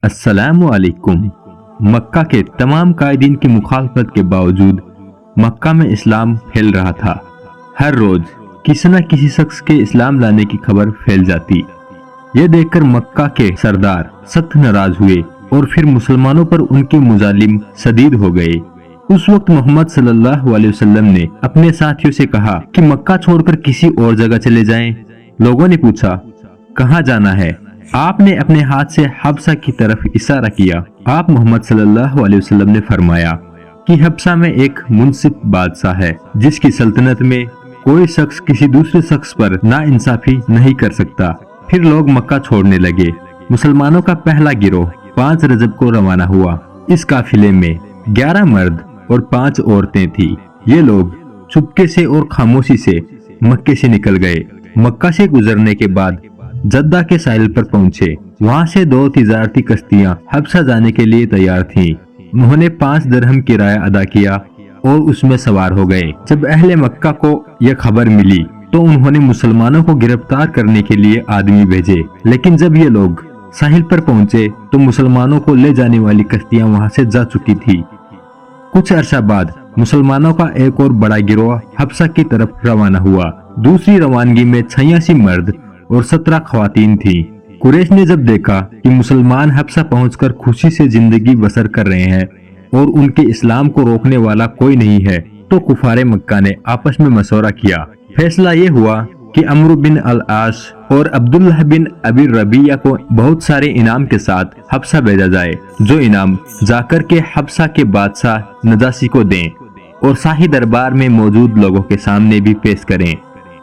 अस्सलाम वालेकुम। मक्का के तमाम कायदीन की मुखालफत के बावजूद मक्का में इस्लाम फैल रहा था। हर रोज किसी न किसी शख्स के इस्लाम लाने की खबर फैल जाती। यह देखकर मक्का के सरदार सख्त नाराज हुए और फिर मुसलमानों पर उनके मुजालिम शदीद हो गए। उस वक्त मोहम्मद सल्लल्लाहु अलैहि वसल्लम ने अपने साथियों से कहा कि मक्का छोड़कर किसी और जगह चले जाएं। लोगों ने पूछा, कहाँ जाना है? आपने अपने हाथ से हबसा की तरफ इशारा किया। आप मोहम्मद सल्लल्लाहु अलैहि वसल्लम ने फरमाया कि हबसा में एक मुनसिफ बादशाह है जिसकी सल्तनत में कोई शख्स किसी दूसरे शख्स पर नाइंसाफी नहीं कर सकता। फिर लोग मक्का छोड़ने लगे। मुसलमानों का पहला गिरोह 5 रजब को रवाना हुआ। इस काफिले में 11 मर्द और 5 औरतें थी। ये लोग चुपके से और खामोशी से मक्के से निकल गए। मक्का से गुजरने के बाद जद्दा के साहिल पर पहुंचे। वहां से 2 तिजारती कश्तियां हबसा जाने के लिए तैयार थीं। उन्होंने 5 दिरहम किराया अदा किया और उसमें सवार हो गए। जब अहले मक्का को यह खबर मिली तो उन्होंने मुसलमानों को गिरफ्तार करने के लिए आदमी भेजे, लेकिन जब ये लोग साहिल पर पहुंचे तो मुसलमानों को ले जाने वाली कश्तियां वहां से जा चुकी थी। कुछ अरसा बाद मुसलमानों का एक और बड़ा गिरोह हबसा की तरफ रवाना हुआ। दूसरी रवानगी में 86 मर्द और 17 खवातीन थी। कुरैश ने जब देखा कि मुसलमान हबसा पहुंचकर खुशी से जिंदगी बसर कर रहे हैं और उनके इस्लाम को रोकने वाला कोई नहीं है, तो कुफारे मक्का ने आपस में मशवरा किया। फैसला ये हुआ कि अम्र बिन अल-आस और अब्दुल्लाह बिन अबी रबिया को बहुत सारे इनाम के साथ हबसा भेजा जाए, जो इनाम जाकर के हबसा के बादशाह नजाशी को दें और शाही दरबार में मौजूद लोगों के सामने भी पेश करें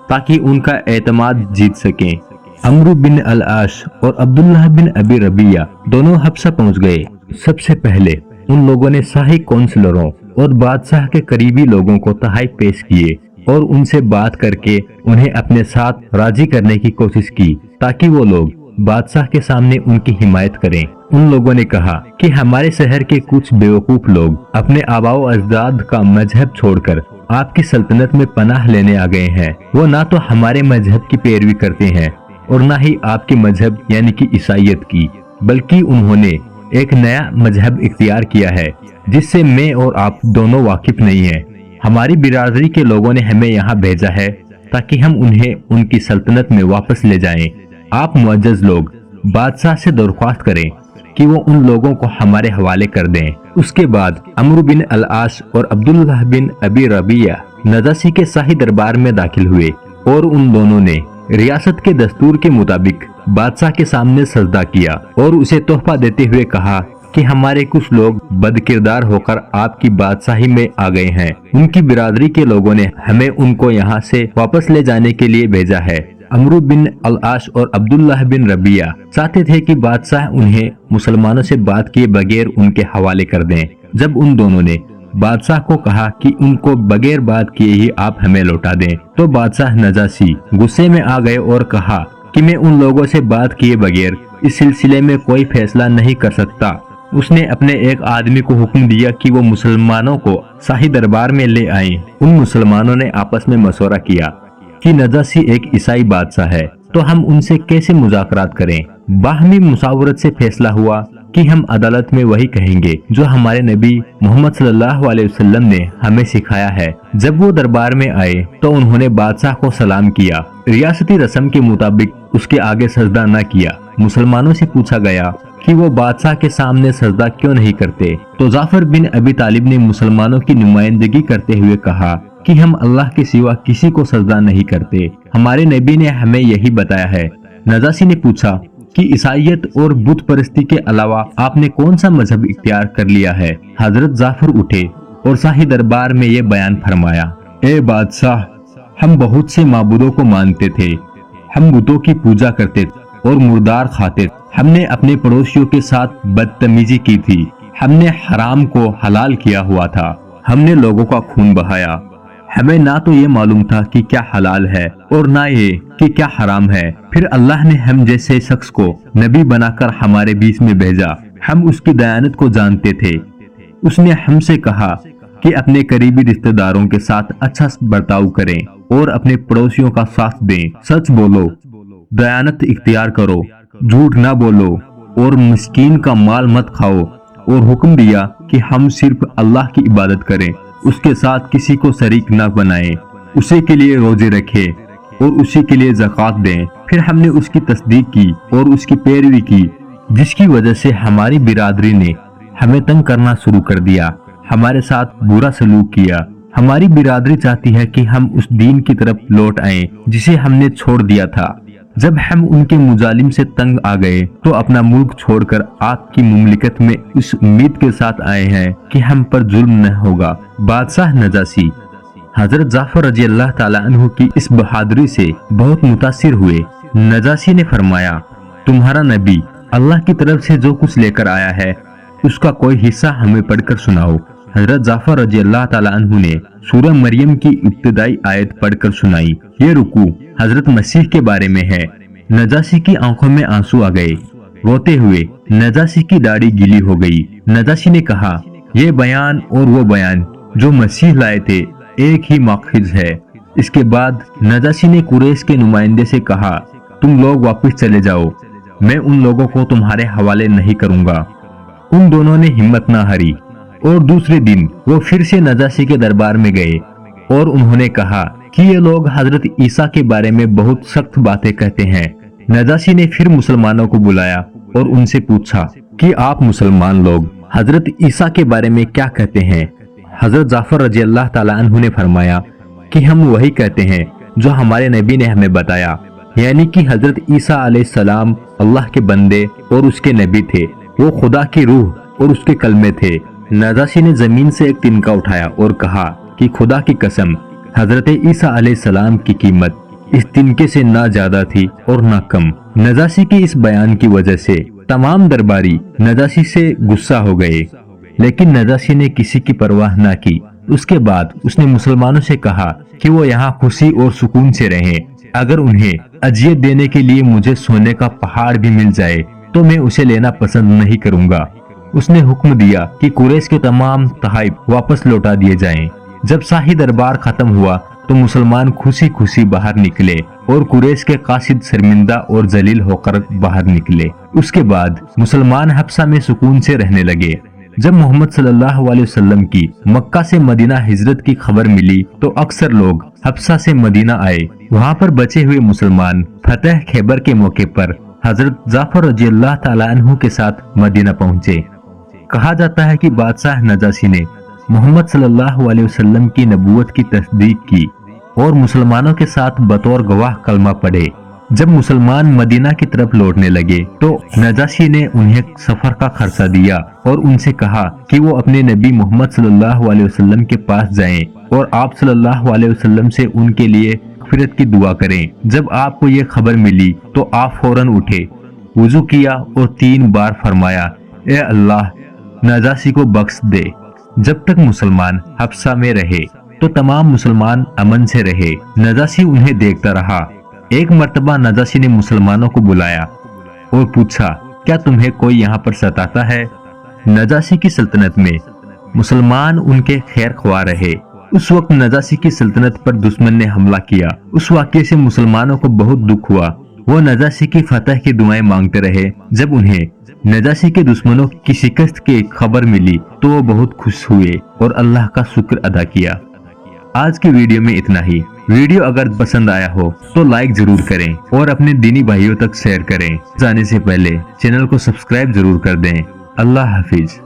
ताकि उनका एतमाद जीत सकें। अम्र बिन अल-आस और अब्दुल्लाह बिन अबी रबिया दोनों हबसा पहुंच गए। सबसे पहले उन लोगों ने शाही काउंसलरों और बादशाह के करीबी लोगों को तहाई पेश किए और उनसे बात करके उन्हें अपने साथ राजी करने की कोशिश की ताकि वो लोग बादशाह के सामने उनकी हिमायत करें। उन लोगों ने कहा कि हमारे शहर के कुछ बेवकूफ लोग अपने आबाओ अजदाद का मजहब छोड़कर आपकी सल्तनत में पनाह लेने आ गए हैं। वो ना तो हमारे मजहब की पैरवी करते हैं और ना ही आपके मजहब यानी कि ईसाईयत की, बल्कि उन्होंने एक नया मजहब इख्तियार किया है जिससे मैं और आप दोनों वाकिफ नहीं हैं। हमारी बिरादरी के लोगों ने हमें यहाँ भेजा है ताकि हम उन्हें उनकी सल्तनत में वापस ले जाएं। आप मुअज्जज लोग बादशाह से दरख्वास्त करें कि वो उन लोगों को हमारे हवाले कर दें। उसके बाद अम्र बिन अल-आस और अब्दुल्लाह बिन अबी रबिया नजाशी के शाही दरबार में दाखिल हुए और उन दोनों ने रियासत के दस्तूर के मुताबिक बादशाह के सामने सजदा किया और उसे तोहफा देते हुए कहा कि हमारे कुछ लोग बदकिरदार होकर आपकी बादशाही में आ गए हैं। उनकी बिरादरी के लोगों ने हमें उनको यहाँ से वापस ले जाने के लिए भेजा है। अम्र बिन अल-आस और अब्दुल्लाह बिन रबिया चाहते थे कि बादशाह उन्हें मुसलमानों से बात किए बगैर उनके हवाले कर दें। जब उन दोनों ने बादशाह को कहा कि उनको बगैर बात किए ही आप हमें लौटा दें, तो बादशाह नजाशी गुस्से में आ गए और कहा कि मैं उन लोगों से बात किए बगैर इस सिलसिले में कोई फैसला नहीं कर सकता। उसने अपने एक आदमी को हुक्म दिया कि वो मुसलमानों को शाही दरबार में ले आए। उन मुसलमानों ने आपस में मशवरा किया कि नजाशी एक ईसाई बादशाह है, तो हम उनसे कैसे मुज़ाकरात करें। बाहमी मुशावरत से फैसला हुआ कि हम अदालत में वही कहेंगे जो हमारे नबी मोहम्मद सल्लल्लाहु अलैहि वसल्लम ने हमें सिखाया है। जब वो दरबार में आए तो उन्होंने बादशाह को सलाम किया। रियासती रस्म के मुताबिक उसके आगे सजदा न किया। मुसलमानों से पूछा गया कि वो बादशाह के सामने सजदा क्यों नहीं करते, तो जाफर बिन अबी तालिब ने मुसलमानों की नुमाइंदगी करते हुए कहा कि हम अल्लाह के सिवा किसी को सजदा नहीं करते, हमारे नबी ने हमें यही बताया है। नजाशी ने पूछा कि ईसाईयत और बुत परस्ती के अलावा आपने कौन सा मजहब इख्तियार कर लिया है। हजरत जाफर उठे और शाही दरबार में ये बयान फरमाया, ए बादशाह, हम बहुत से माबूदों को मानते थे, हम बुतों की पूजा करते और मुर्दार खाते। हमने अपने पड़ोसियों के साथ बदतमीजी की थी, हमने हराम को हलाल किया हुआ था, हमने लोगों का खून बहाया। हमें ना तो ये मालूम था कि क्या हलाल है और ना ये कि क्या हराम है। फिर अल्लाह ने हम जैसे शख्स को नबी बनाकर हमारे बीच में भेजा। हम उसकी दयानत को जानते थे। उसने हमसे कहा कि अपने करीबी रिश्तेदारों के साथ अच्छा बर्ताव करें और अपने पड़ोसियों का साथ दें। सच बोलो, दयानत इख्तियार करो, झूठ ना बोलो اور مسکین کا مال مت کھاؤ، اور حکم دیا کہ ہم صرف اللہ کی عبادت کریں، اس کے ساتھ کسی کو شریک نہ بنائیں، اسی کے لیے روزے رکھیں اور اسی کے لیے زکوٰۃ دیں۔ پھر ہم نے اس کی تصدیق کی اور اس کی پیروی کی، جس کی وجہ سے ہماری برادری نے ہمیں تنگ کرنا شروع کر دیا، ہمارے ساتھ برا سلوک کیا۔ ہماری برادری چاہتی ہے کہ ہم اس دین کی طرف لوٹ آئیں جسے ہم نے چھوڑ دیا تھا۔ جب ہم ان کے مظالم سے تنگ آ گئے تو اپنا ملک چھوڑ کر آپ کی مملکت میں اس امید کے ساتھ آئے ہیں کہ ہم پر ظلم نہ ہوگا۔ بادشاہ نجاشی حضرت جعفر رضی اللہ تعالیٰ عنہ کی اس بہادری سے بہت متاثر ہوئے۔ نجاشی نے فرمایا، تمہارا نبی اللہ کی طرف سے جو کچھ لے کر آیا ہے اس کا کوئی حصہ ہمیں پڑھ کر سناؤ۔ حضرت جعفر رضی اللہ تعالیٰ عنہ نے سورہ مریم کی ابتدائی آیت پڑھ کر سنائی۔ یہ رکوع حضرت مسیح کے بارے میں ہے۔ نجاشی کی آنکھوں میں آنسو آ گئے، روتے ہوئے نجاشی کی داڑھی گیلی ہو گئی۔ نجاشی نے کہا، یہ بیان اور وہ بیان جو مسیح لائے تھے ایک ہی ماخذ ہے۔ اس کے بعد نجاشی نے قریش کے نمائندے سے کہا، تم لوگ واپس چلے جاؤ، میں ان لوگوں کو تمہارے حوالے نہیں کروں گا۔ ان دونوں نے ہمت نہ ہاری اور دوسرے دن وہ پھر سے نجاشی کے دربار میں گئے اور انہوں نے کہا کہ یہ لوگ حضرت عیسیٰ کے بارے میں بہت سخت باتیں کہتے ہیں۔ نجاشی نے پھر مسلمانوں کو بلایا اور ان سے پوچھا کہ آپ مسلمان لوگ حضرت عیسیٰ کے بارے میں کیا کہتے ہیں؟ حضرت جعفر رضی اللہ تعالیٰ عنہ نے فرمایا کہ ہم وہی کہتے ہیں جو ہمارے نبی نے ہمیں بتایا، یعنی کہ حضرت عیسیٰ علیہ السلام اللہ کے بندے اور اس کے نبی تھے، وہ خدا کی روح اور اس کے کلمے تھے۔ نجاشی نے زمین سے ایک تنکا اٹھایا اور کہا کہ خدا کی قسم، حضرت عیسیٰ علیہ السلام کی قیمت اس تنکے سے نہ زیادہ تھی اور نہ کم۔ نجاشی کے اس بیان کی وجہ سے تمام درباری نجاشی سے غصہ ہو گئے، لیکن نجاشی نے کسی کی پرواہ نہ کی۔ اس کے بعد اس نے مسلمانوں سے کہا کہ وہ یہاں خوشی اور سکون سے رہیں، اگر انہیں اذیت دینے کے لیے مجھے سونے کا پہاڑ بھی مل جائے تو میں اسے لینا پسند نہیں کروں گا۔ اس نے حکم دیا کہ قریش کے تمام تحائف واپس لوٹا دیے جائیں۔ جب شاہی دربار ختم ہوا تو مسلمان خوشی خوشی باہر نکلے اور قریش کے قاصد شرمندہ اور ذلیل ہو کر باہر نکلے۔ اس کے بعد مسلمان حبشہ میں سکون سے رہنے لگے۔ جب محمد صلی اللہ علیہ وسلم کی مکہ سے مدینہ ہجرت کی خبر ملی تو اکثر لوگ حبشہ سے مدینہ آئے۔ وہاں پر بچے ہوئے مسلمان فتح خیبر کے موقع پر حضرت جعفر رضی اللہ تعالیٰ عنہ کے ساتھ مدینہ پہنچے۔ کہا جاتا ہے کہ بادشاہ نجاشی نے محمد صلی اللہ علیہ وسلم کی نبوت کی تصدیق کی اور مسلمانوں کے ساتھ بطور گواہ کلمہ پڑھے۔ جب مسلمان مدینہ کی طرف لوٹنے لگے تو نجاشی نے انہیں سفر کا خرچہ دیا اور ان سے کہا کہ وہ اپنے نبی محمد صلی اللہ علیہ وسلم کے پاس جائیں اور آپ صلی اللہ علیہ وسلم سے ان کے لیے مغفرت کی دعا کریں۔ جب آپ کو یہ خبر ملی تو آپ فوراً اٹھے، وضو کیا اور 3 بار فرمایا، اے اللہ نجاشی کو بخش دے۔ جب تک مسلمان حبشہ میں رہے تو تمام مسلمان امن سے رہے۔ نجاشی انہیں دیکھتا رہا۔ ایک مرتبہ نجاشی نے مسلمانوں کو بلایا اور پوچھا، کیا تمہیں کوئی یہاں پر ستاتا ہے؟ نجاشی کی سلطنت میں مسلمان ان کے خیر خواہ رہے۔ اس وقت نجاشی کی سلطنت پر دشمن نے حملہ کیا۔ اس واقعے سے مسلمانوں کو بہت دکھ ہوا۔ وہ نجاشی کی فتح کی دعائیں مانگتے رہے۔ جب انہیں نجاشی کے دشمنوں کی شکست کی خبر ملی تو وہ بہت خوش ہوئے اور اللہ کا شکر ادا کیا۔ آج کی ویڈیو میں اتنا ہی۔ ویڈیو اگر پسند آیا ہو تو لائک ضرور کریں اور اپنے دینی بھائیوں تک شیئر کریں۔ جانے سے پہلے چینل کو سبسکرائب ضرور کر دیں۔ اللہ حافظ۔